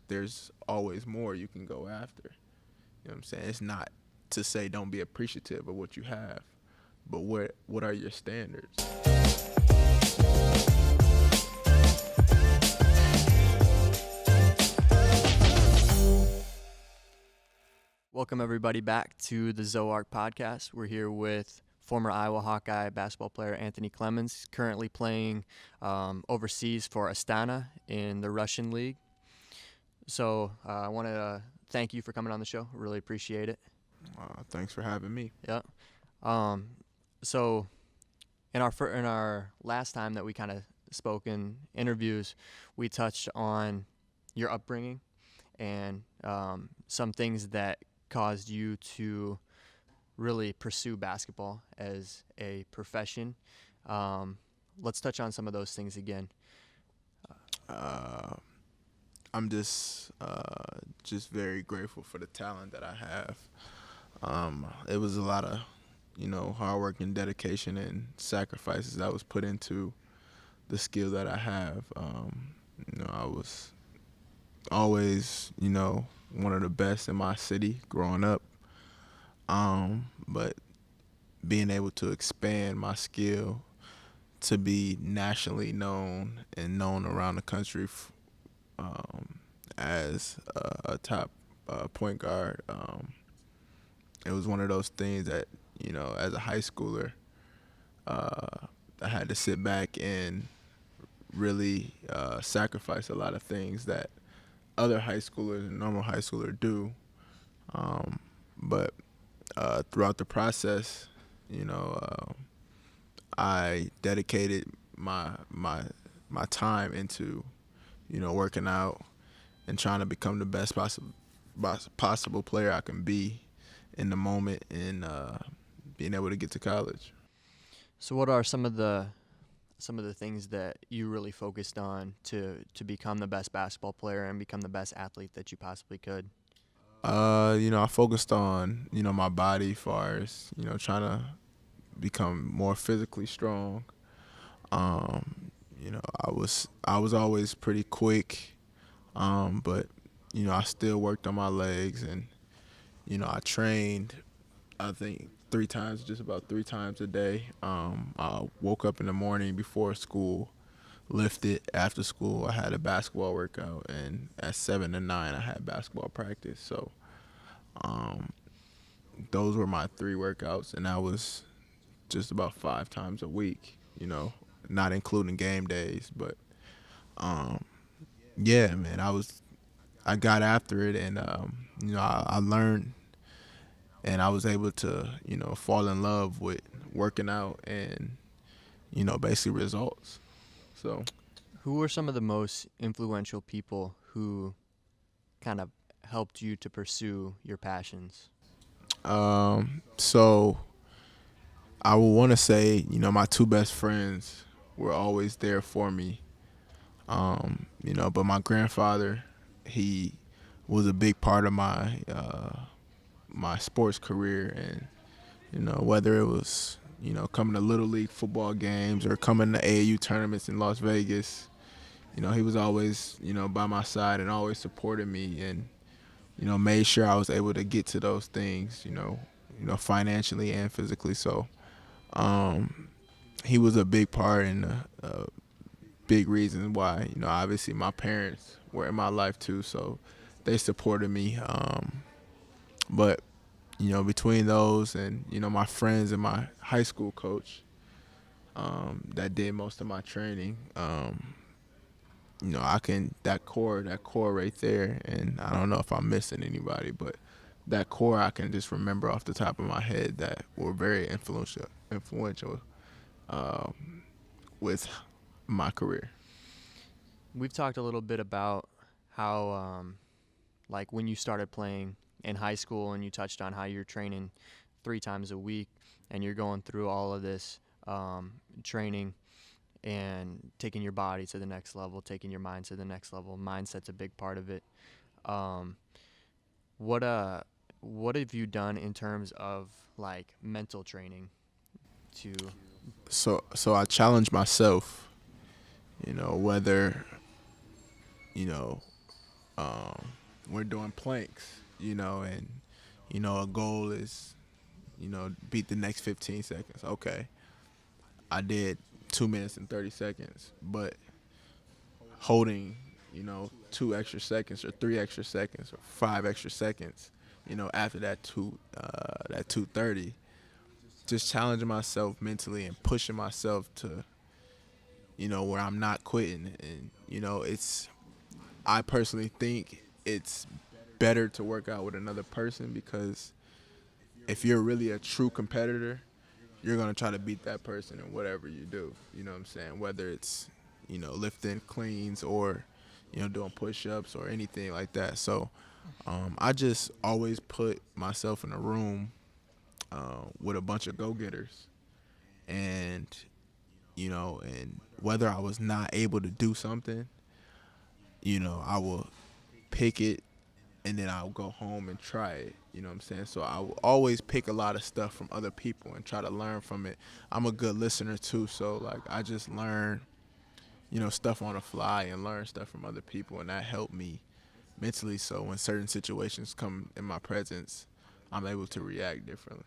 there's always more you can go after. You know what I'm saying? It's not to say don't be appreciative of what you have, but what are your standards? Welcome, everybody, back to the Zoarc Podcast. We're here with former Iowa Hawkeye basketball player Anthony Clemmons, currently playing overseas for Astana in the Russian league. So I want to thank you for coming on the show. Really appreciate it. Thanks for having me. Yeah. So in our last time that we kind of spoke in interviews, we touched on your upbringing and some things that caused you to really pursue basketball as a profession. Let's touch on some of those things again. I'm just very grateful for the talent that I have. It was a lot of, hard work and dedication and sacrifices that was put into the skill that I have. I was always, one of the best in my city growing up. But being able to expand my skill to be nationally known and known around the country as a top point guard, it was one of those things that, as a high schooler, I had to sit back and really sacrifice a lot of things that other high schoolers and normal high schoolers do. But throughout the process, I dedicated my time into, working out and trying to become the best possible player I can be in the moment and being able to get to college. So what are some of the things that you really focused on to become the best basketball player and become the best athlete that you possibly could? I focused on, my body as far as, trying to become more physically strong. I was always pretty quick, but, I still worked on my legs and, I trained, I think, just about three times a day. I woke up in the morning before school, lifted. After school, I had a basketball workout, and at 7 to 9, I had basketball practice. So those were my 3 workouts, and that was just about 5 times a week, not including game days. But, yeah, man, I got after it, and, I learned, and I was able to, fall in love with working out and, basically results. So, who were some of the most influential people who kind of helped you to pursue your passions? So I would want to say, my 2 best friends were always there for me. But my grandfather, he was a big part of my my sports career, and whether it was coming to Little League football games or coming to AAU tournaments in Las Vegas, he was always by my side and always supported me and made sure I was able to get to those things, financially and physically. So he was a big part and a big reason why, obviously my parents were in my life too, so they supported me. But, between those and, my friends and my high school coach that did most of my training, that core right there, and I don't know if I'm missing anybody, but that core I can just remember off the top of my head that were very influential with my career. We've talked a little bit about how, like when you started playing in high school and you touched on how you're training 3 times a week and you're going through all of this training and taking your body to the next level, taking your mind to the next level. Mindset's a big part of it. What have you done in terms of like mental training to? So I challenge myself, whether, we're doing planks, and a goal is, beat the next 15 seconds. Okay, I did 2 minutes and 30 seconds, but holding, 2 extra seconds or 3 extra seconds or 5 extra seconds, after that 2:30, just challenging myself mentally and pushing myself to, where I'm not quitting. And, I personally think it's better to work out with another person, because if you're really a true competitor, you're going to try to beat that person in whatever you do. You know what I'm saying? Whether it's, lifting cleans or, doing push-ups or anything like that. So I just always put myself in a room with a bunch of go-getters. And, and whether I was not able to do something, I will pick it and then I'll go home and try it. You know what I'm saying? So I will always pick a lot of stuff from other people and try to learn from it. I'm a good listener too, so like I just learn, stuff on the fly and learn stuff from other people, and that helped me mentally. So when certain situations come in my presence, I'm able to react differently.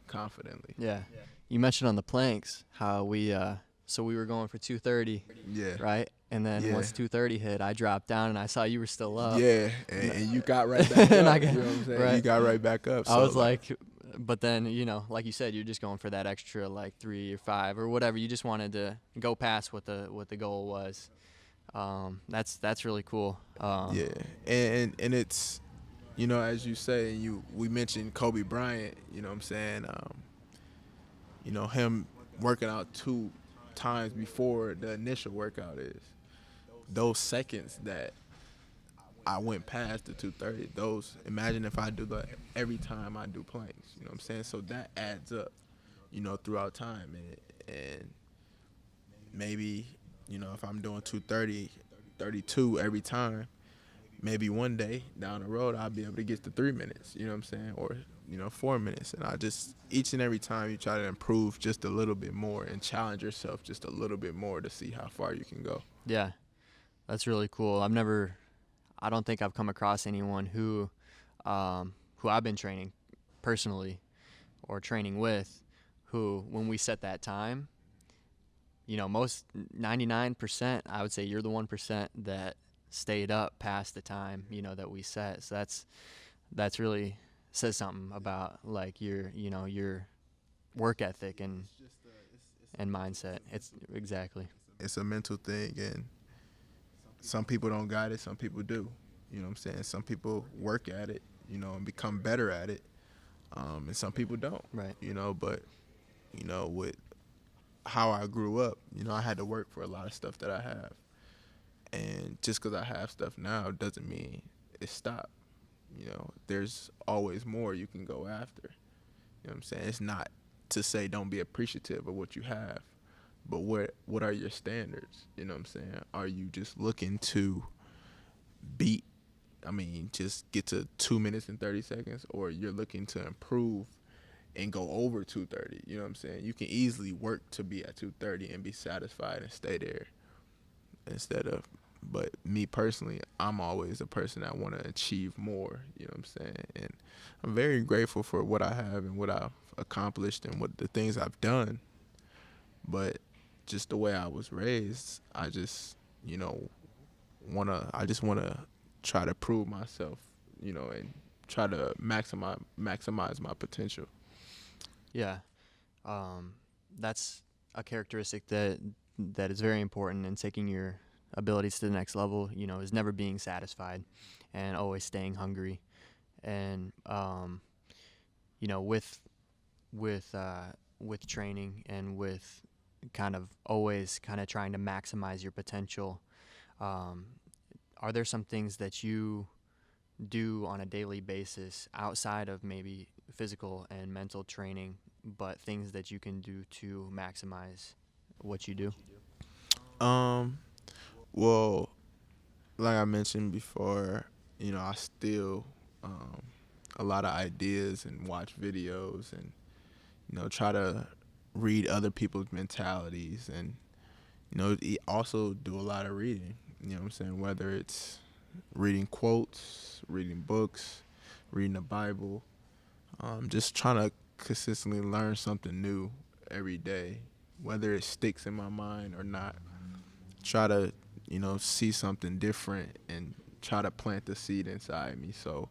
Confidently. Yeah. You mentioned on the planks how we were going for 2:30. Yeah. Right? And then once 2:30 hit, I dropped down and I saw you were still up. Yeah, and you got right back up. You know what I'm saying? Right. You got right back up. I was like, but then, like you said, you're just going for that extra like 3 or 5 or whatever. You just wanted to go past what the goal was. That's really cool. Yeah, and it's, as you say, we mentioned Kobe Bryant. You know what I'm saying? Him working out 2 times before the initial workout is. Those seconds that I went past the 2:30, imagine if I do that every time I do planks, you know what I'm saying? So that adds up, throughout time. And maybe, if I'm doing 2:30, 32 every time, maybe one day down the road I'll be able to get to 3 minutes, you know what I'm saying? Or, 4 minutes. And I just, each and every time you try to improve just a little bit more and challenge yourself just a little bit more to see how far you can go. Yeah. That's really cool. I don't think I've come across anyone who I've been training personally or training with, who, when we set that time, most 99%, I would say you're the 1% that stayed up past the time, that we set. So that's really says something about like your work ethic and mindset. It's exactly. It's a mental thing, and some people don't got it, some people do. You know what I'm saying? Some people work at it, and become better at it, and some people don't. Right. But, with how I grew up, I had to work for a lot of stuff that I have. And just because I have stuff now doesn't mean it stopped. There's always more you can go after. You know what I'm saying? It's not to say don't be appreciative of what you have, but what are your standards? You know what I'm saying? Are you just looking to just get to 2 minutes and 30 seconds, or you're looking to improve and go over 2:30? You know what I'm saying? You can easily work to be at 2:30 and be satisfied and stay there but me personally, I'm always a person that want to achieve more, you know what I'm saying? And I'm very grateful for what I have and what I've accomplished and what the things I've done. But just the way I was raised, I just, want to try to prove myself, and try to maximize my potential. Yeah. That's a characteristic that is very important in taking your abilities to the next level, is never being satisfied and always staying hungry. And, with training and with kind of always kind of trying to maximize your potential, are there some things that you do on a daily basis outside of maybe physical and mental training, but things that you can do to maximize what you do? Well, like I mentioned before, I still a lot of ideas and watch videos and, try to read other people's mentalities and, also do a lot of reading, you know what I'm saying? Whether it's, reading quotes, reading books, reading the Bible, just trying to consistently learn something new every day, whether it sticks in my mind or not. Try to, see something different and try to plant the seed inside me so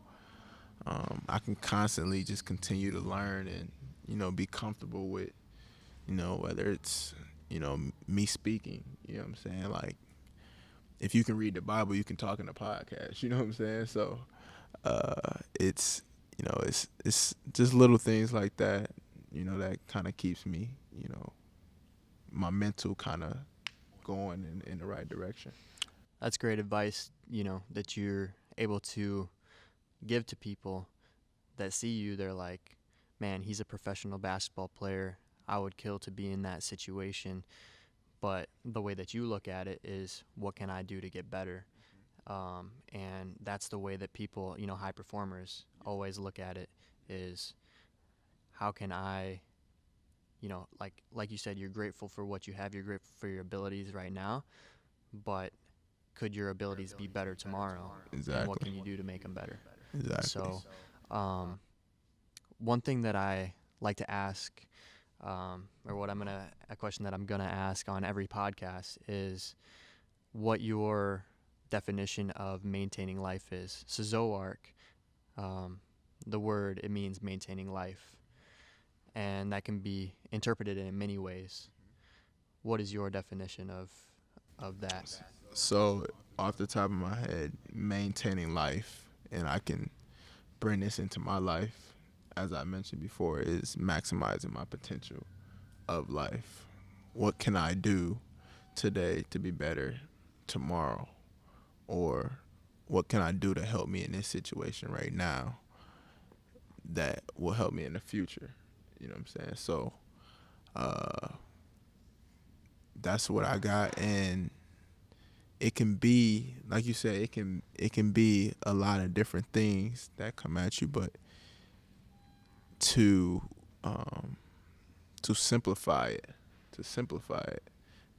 I can constantly just continue to learn and, be comfortable with, whether it's, me speaking, you know what I'm saying? Like, if you can read the Bible, you can talk in a podcast, you know what I'm saying? So it's, it's just little things like that, that kind of keeps me, my mental kind of going in the right direction. That's great advice, that you're able to give to people that see you. They're like, man, he's a professional basketball player. I would kill to be in that situation. But the way that you look at it is, what can I do to get better? And that's the way that people, high performers always look at it, is how can I, like you said, you're grateful for what you have. You're grateful for your abilities right now. But could your abilities be better tomorrow? Exactly. And what can you do to make them better? Exactly. So one thing that I like to ask, a question that I'm gonna ask on every podcast is what your definition of maintaining life is. So Zoarc, the word, it means maintaining life, and that can be interpreted in many ways. What is your definition of that? So, off the top of my head, maintaining life, and I can bring this into my life, as I mentioned before, is maximizing my potential of life. What can I do today to be better tomorrow? Or what can I do to help me in this situation right now that will help me in the future? You know what I'm saying? So that's what I got. And it can be, like you said, it can be a lot of different things that come at you, but to simplify it,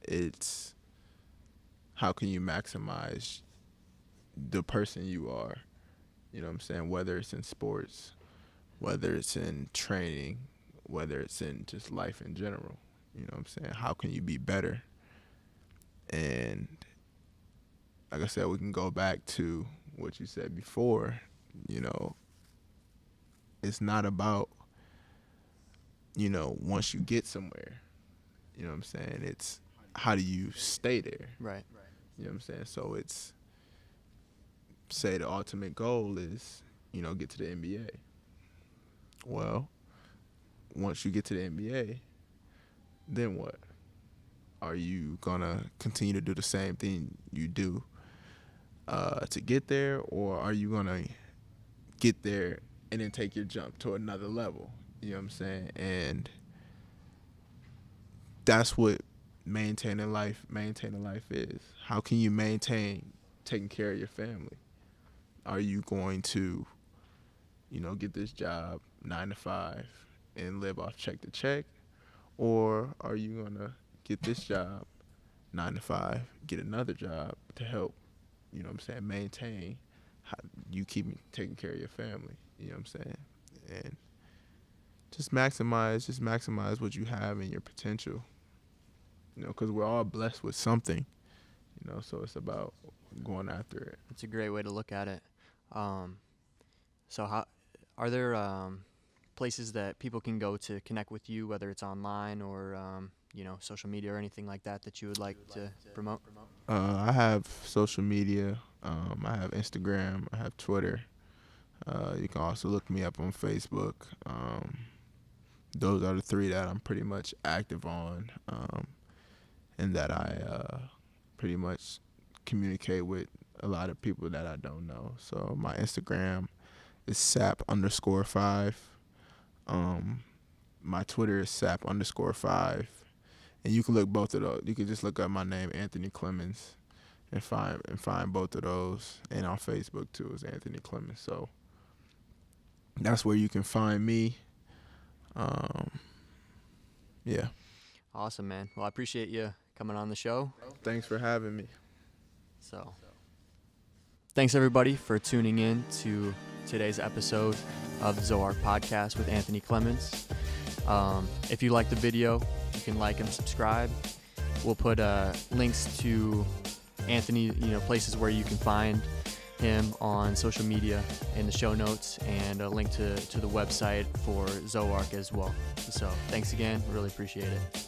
it's how can you maximize the person you are? You know what I'm saying? Whether it's in sports, whether it's in training, whether it's in just life in general. You know what I'm saying? How can you be better? And like I said, we can go back to what you said before. It's not about, once you get somewhere, you know what I'm saying? It's how do you stay there? Right. You know what I'm saying? So it's, say the ultimate goal is, get to the NBA. Well, once you get to the NBA, then what? Are you gonna continue to do the same thing you do to get there, or are you gonna get there and then take your jump to another level? You know what I'm saying? And that's what maintaining life is. How can you maintain taking care of your family? Are you going to, get this job 9 to 5 and live off check to check? Or are you going to get this job 9 to 5, get another job to help, maintain how you keep taking care of your family? You know what I'm saying? And just maximize what you have and your potential. Because we're all blessed with something, so it's about going after it. It's a great way to look at it. So how are there places that people can go to connect with you, whether it's online or social media or anything like that you would like to promote? I have social media. I have Instagram. I have Twitter. You can also look me up on Facebook. Those are the 3 that I'm pretty much active on, and that I pretty much communicate with a lot of people that I don't know. So my Instagram is sap_5. My Twitter is sap_5. And you can look both of those. You can just look up my name, Anthony Clemmons, and find both of those. And on Facebook too is Anthony Clemmons. So that's where you can find me. Yeah. Awesome, man. Well, I appreciate you coming on the show. Thanks for having me. So thanks everybody for tuning in to today's episode of the Zoarc Podcast with Anthony Clemmons. If you like the video, you can like and subscribe. We'll put links to Anthony, places where you can find him on social media in the show notes, and a link to the website for Zoarc as well. So thanks again. Really appreciate it.